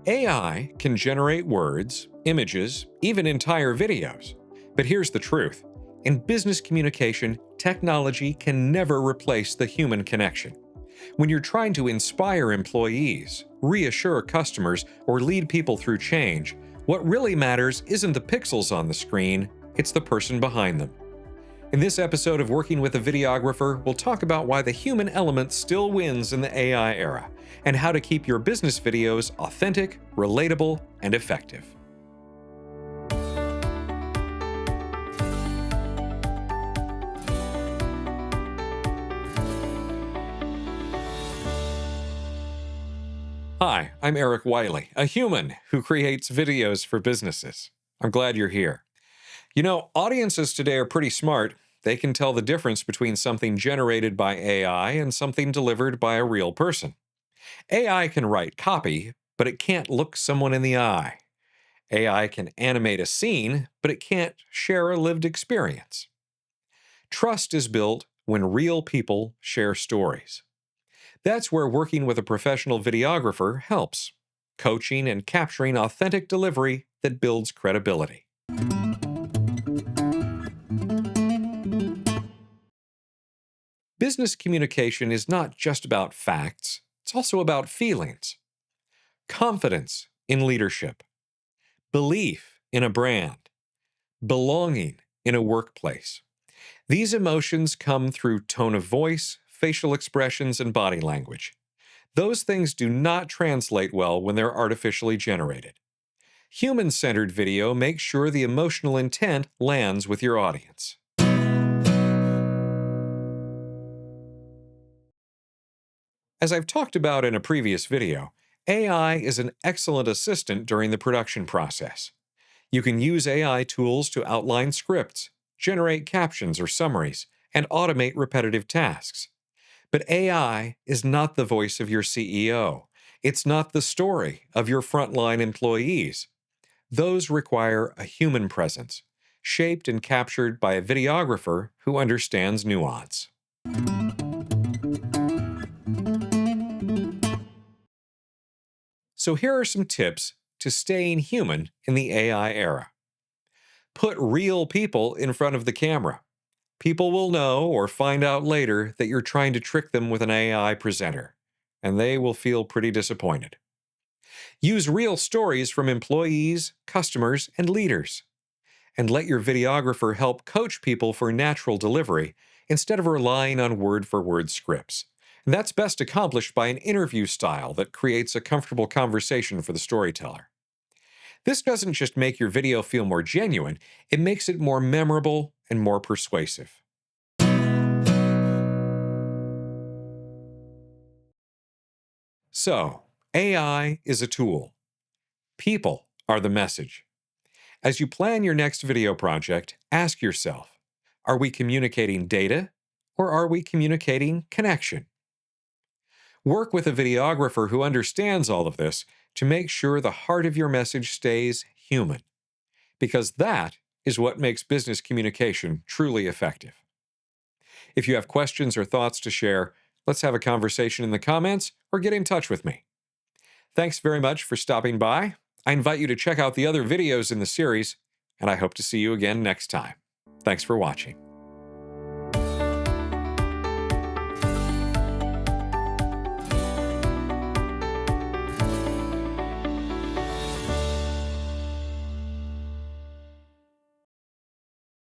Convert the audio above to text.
AI can generate words, images, even entire videos. But here's the truth. In business communication, technology can never replace the human connection. When you're trying to inspire employees, reassure customers, or lead people through change, what really matters isn't the pixels on the screen, it's the person behind them. In this episode of Working with a Videographer, we'll talk about why the human element still wins in the AI era, and how to keep your business videos authentic, relatable, and effective. Hi, I'm Eric Wylie, a human who creates videos for businesses. I'm glad you're here. You know, audiences today are pretty smart. They can tell the difference between something generated by AI and something delivered by a real person. AI can write copy, but it can't look someone in the eye. AI can animate a scene, but it can't share a lived experience. Trust is built when real people share stories. That's where working with a professional videographer helps, coaching and capturing authentic delivery that builds credibility. Business communication is not just about facts, it's also about feelings. Confidence in leadership, belief in a brand, belonging in a workplace. These emotions come through tone of voice, facial expressions, and body language. Those things do not translate well when they're artificially generated. Human-centered video makes sure the emotional intent lands with your audience. As I've talked about in a previous video, AI is an excellent assistant during the production process. You can use AI tools to outline scripts, generate captions or summaries, and automate repetitive tasks. But AI is not the voice of your CEO. It's not the story of your frontline employees. Those require a human presence, shaped and captured by a videographer who understands nuance. So here are some tips to staying human in the AI era. Put real people in front of the camera. People will know or find out later that you're trying to trick them with an AI presenter, and they will feel pretty disappointed. Use real stories from employees, customers, and leaders. And let your videographer help coach people for natural delivery instead of relying on word-for-word scripts. And that's best accomplished by an interview style that creates a comfortable conversation for the storyteller. This doesn't just make your video feel more genuine, it makes it more memorable and more persuasive. So, AI is a tool. People are the message. As you plan your next video project, ask yourself, are we communicating data or are we communicating connection? Work with a videographer who understands all of this to make sure the heart of your message stays human, because that is what makes business communication truly effective. If you have questions or thoughts to share, let's have a conversation in the comments or get in touch with me. Thanks very much for stopping by. I invite you to check out the other videos in the series, and I hope to see you again next time. Thanks for watching.